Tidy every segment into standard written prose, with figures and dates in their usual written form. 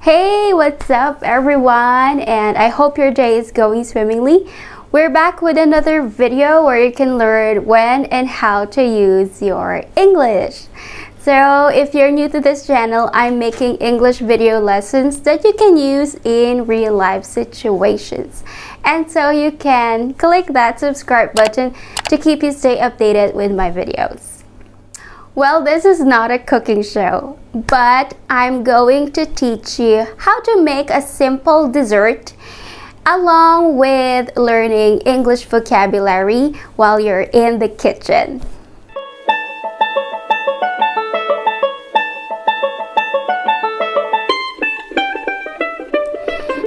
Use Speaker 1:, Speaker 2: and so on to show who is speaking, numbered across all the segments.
Speaker 1: Hey, what's up everyone? And I hope your day is going swimmingly. We're back with another video where you can learn when and how to use your English. So if you're new to this channel, I'm making English video lessons that you can use in real life situations. And so you can click that subscribe button to keep you stay updated with my videos. Well, this is not a cooking show, but I'm going to teach you how to make a simple dessert along with learning English vocabulary while you're in the kitchen.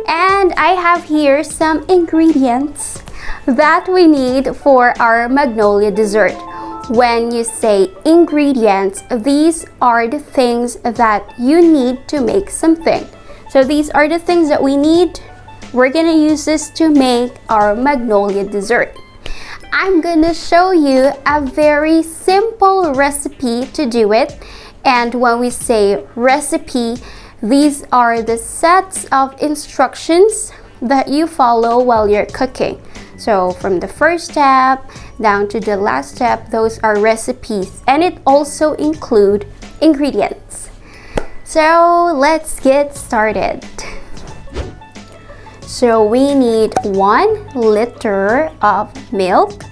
Speaker 1: And I have here some ingredients that we need for our Magnolia dessert. When you say ingredients, these are the things that you need to make something. So these are the things that we need. We're gonna use this to make our Magnolia dessert. I'm gonna show you a very simple recipe to do it. And when we say recipe, these are the sets of instructions that you follow while you're cooking. So from the first step down to the last step, those are recipes, and it also include ingredients. So let's get started. So we need 1 liter of milk.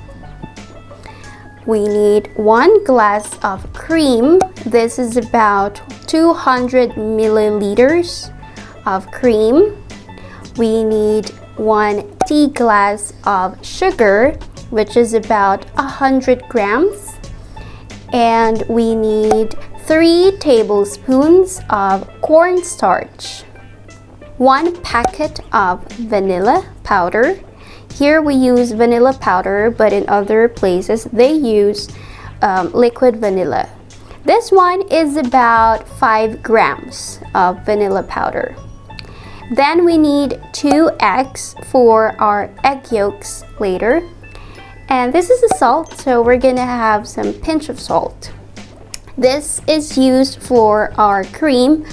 Speaker 1: We need 1 glass of cream. This is about 200 milliliters of cream. We need 1 tea glass of sugar, which is about 100 grams. And we need 3 tablespoons of cornstarch. 1 packet of vanilla powder. Here we use vanilla powder, but in other places they use liquid vanilla. This one is about 5 grams of vanilla powder. Then we need 2 eggs for our egg yolks later. And this is the salt, so we're gonna have some pinch of salt. This is used for our cream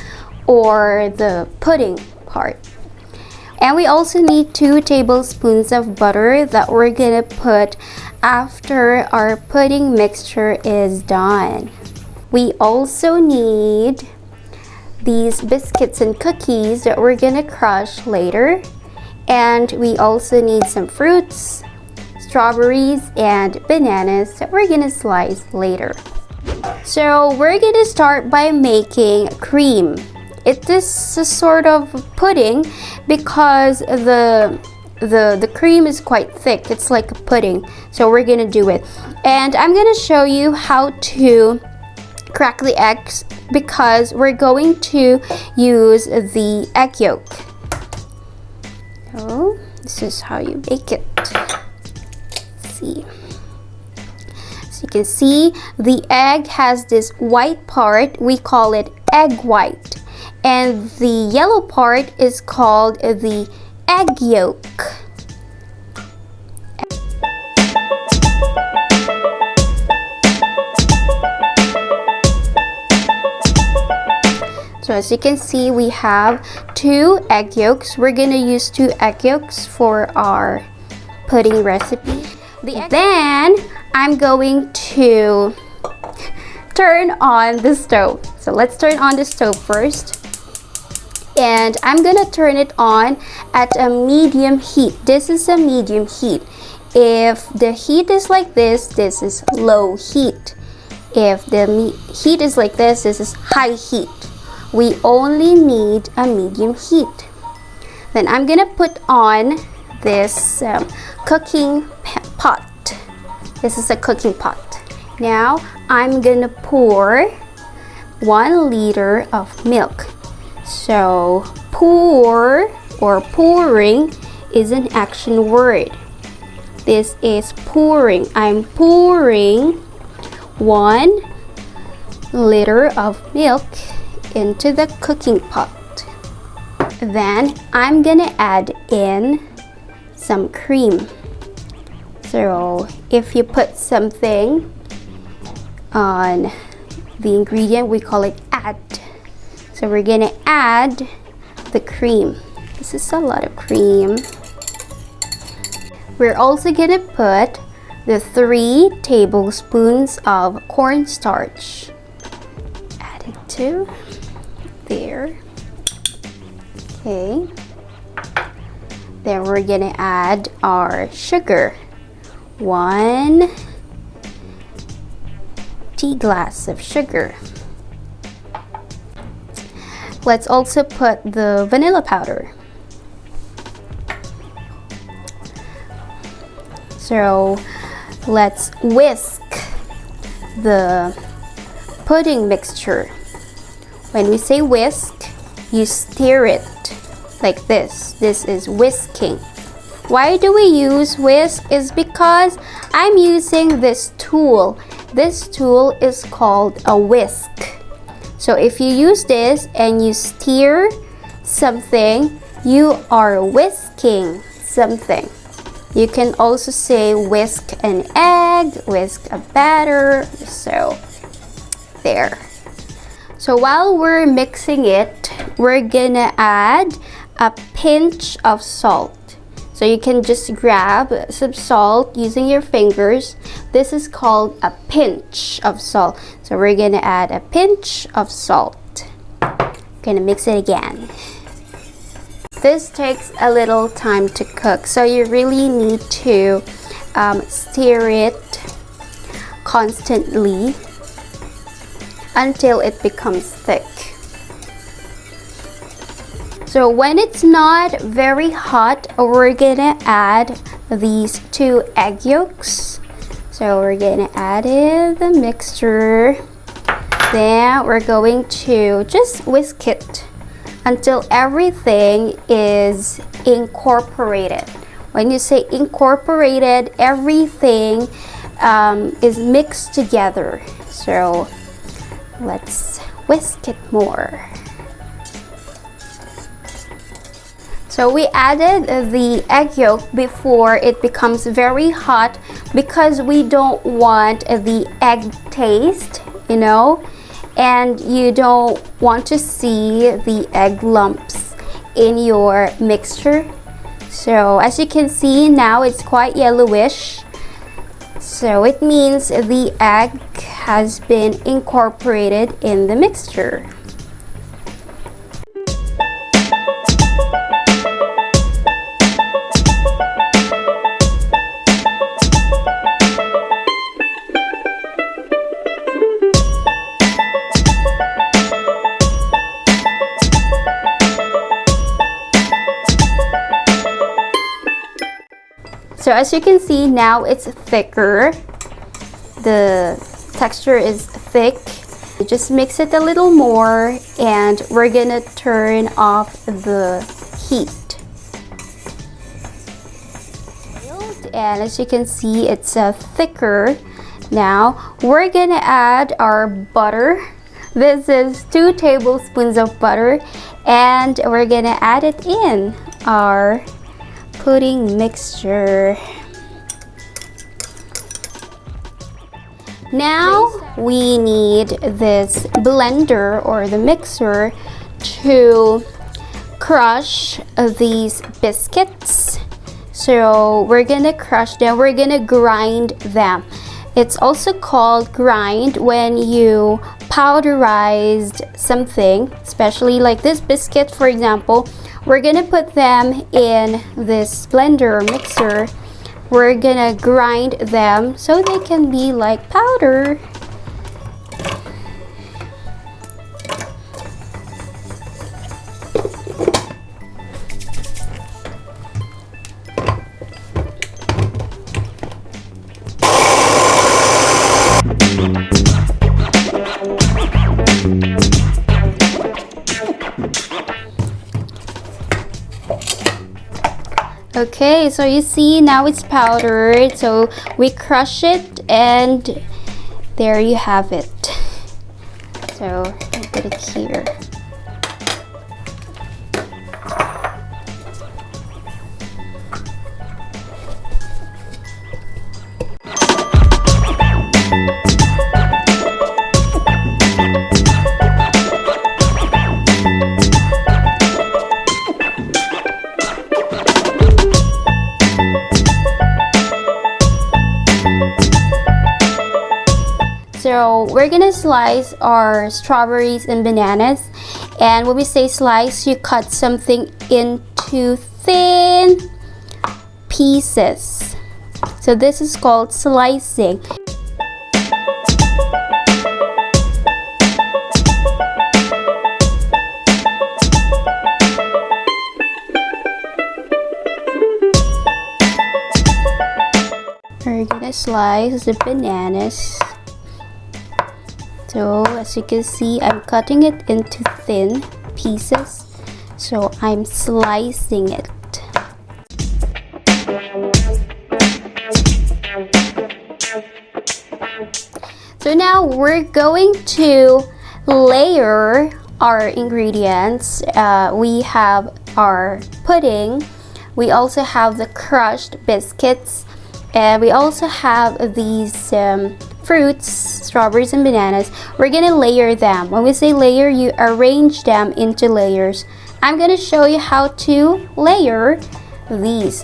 Speaker 1: or the pudding part. And we also need 2 tablespoons of butter that we're gonna put after our pudding mixture is done. We also need these biscuits and cookies that we're gonna crush later. And we also need some fruits, strawberries and bananas that we're gonna slice later. So we're gonna start by making cream. It is a sort of pudding because the cream is quite thick. It's like a pudding. So we're gonna do it. And I'm gonna show you how to crack the eggs because we're going to use the egg yolk. So this is how you make it. Let's see. So you can see the egg has this white part. We call it egg white. And the yellow part is called the egg yolk. So as you can see, we have 2 egg yolks. We're gonna use 2 egg yolks for our pudding recipe. Then I'm going to turn on the stove. So let's turn on the stove first. And I'm gonna turn it on at a medium heat. This is a medium heat. If the heat is like this is low heat. If the heat is like this is high heat. We only need a medium heat. Then I'm gonna put on this cooking pot. This is a cooking pot. Now I'm gonna pour 1 liter of milk. So pour or pouring is an action word. This is pouring. I'm pouring 1 liter of milk into the cooking pot. Then I'm gonna add in some cream. So if you put something on the ingredient, we call it add. So we're gonna add the cream. This is a lot of cream. We're also gonna put the 3 tablespoons of cornstarch. Add it to there. Okay. Then we're gonna add our sugar. 1 tea glass of sugar. Let's also put the vanilla powder. So let's whisk the pudding mixture. When we say whisk, you stir it like this. This is whisking. Why do we use whisk? Is because I'm using this tool. This tool is called a whisk. So if you use this and you stir something, you are whisking something. You can also say whisk an egg, whisk a batter. So there. So while we're mixing it, we're gonna add a pinch of salt. So you can just grab some salt using your fingers. This is called a pinch of salt. So we're gonna add a pinch of salt. Gonna mix it again. This takes a little time to cook, so you really need to stir it constantly until it becomes thick. So when it's not very hot, we're gonna add these 2 egg yolks. So we're gonna add in the mixture. Then we're going to just whisk it until everything is incorporated. When you say incorporated, everything is mixed together. So let's whisk it more. So we added the egg yolk before it becomes very hot because we don't want the egg taste, you know, and you don't want to see the egg lumps in your mixture. So as you can see now, it's quite yellowish. So it means the egg has been incorporated in the mixture. So as you can see now, it's thicker. The texture is thick. Just mix it a little more and we're gonna turn off the heat. And as you can see, it's thicker. Now we're gonna add our butter. This is 2 tablespoons of butter and we're gonna add it in our pudding mixture. Now we need this blender or the mixer to crush these biscuits. So we're gonna crush them, we're gonna grind them. It's also called grind when you powderized something, especially like this biscuit, for example. We're gonna put them in this blender or mixer. We're gonna grind them so they can be like powder. Okay, so you see now it's powdered, so we crush it and there you have it. So I put it here. So we're gonna slice our strawberries and bananas. And when we say slice, you cut something into thin pieces. So this is called slicing. We're gonna slice the bananas. So as you can see, I'm cutting it into thin pieces. So I'm slicing it. So now we're going to layer our ingredients. We have our pudding. We also have the crushed biscuits. And we also have these fruits, strawberries and bananas. We're gonna layer them. When we say layer, you arrange them into layers. I'm gonna show you how to layer these.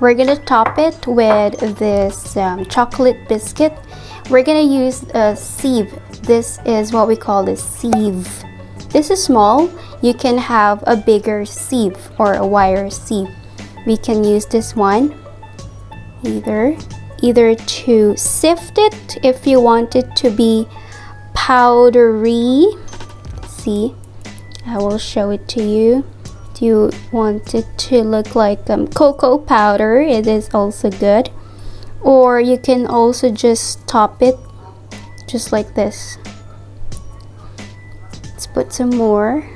Speaker 1: We're gonna top it with this chocolate biscuit. We're gonna use a sieve. This is what we call a sieve. This is small. You can have a bigger sieve or a wire sieve. We can use this one either to sift it if you want it to be powdery. See, I will show it to you. If you want it to look like cocoa powder, it is also good. Or you can also just top it just like this. Let's put some more.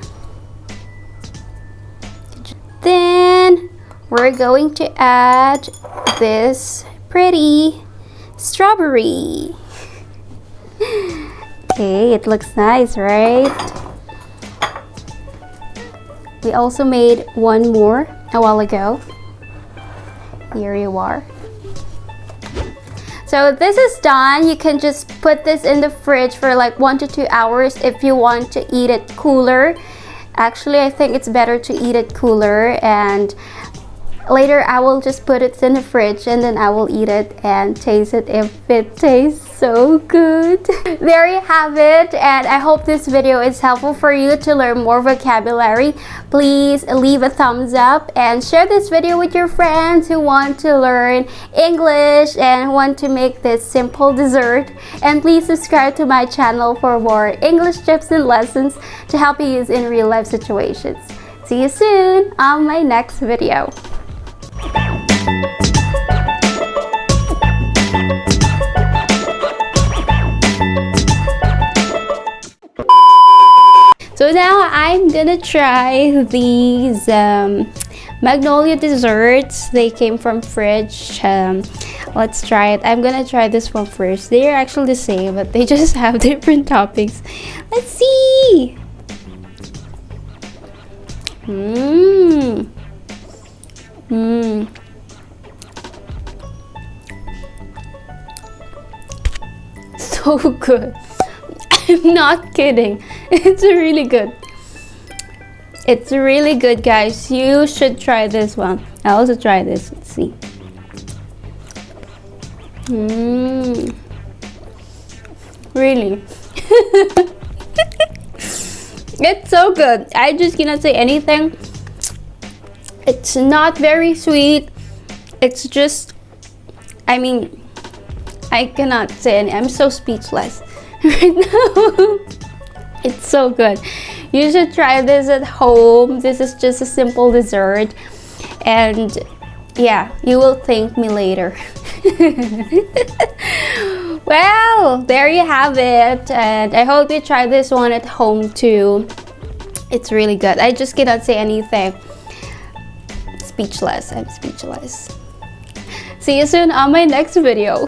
Speaker 1: Then we're going to add this pretty strawberry. Okay, it looks nice, right? We also made one more a while ago. Here you are. So this is done. You can just put this in the fridge for like 1 to 2 hours if you want to eat it cooler. Actually, I think it's better to eat it cooler, and later I will just put it in the fridge and then I will eat it and taste it if it tastes so good. There you have it, and I hope this video is helpful for you to learn more vocabulary. Please leave a thumbs up and share this video with your friends who want to learn English and want to make this simple dessert. And please subscribe to my channel for more English tips and lessons to help you use in real life situations. See you soon on my next video. So now I'm gonna try these Magnolia desserts. They came from fridge. Let's try it. I'm gonna try this one first. They're actually the same, but they just have different toppings. Let's see. So good. I'm not kidding. It's really good. It's really good, guys. You should try this one. I'll also try this. Let's see. Really. It's so good. I just cannot say anything. It's not very sweet. It's just, I mean, I cannot say any. I'm so speechless right now. It's so good. You should try this at home. This is just a simple dessert. And yeah, you will thank me later. Well, there you have it. And I hope you try this one at home too. It's really good. I just cannot say anything. Speechless. I'm speechless. See you soon on my next video.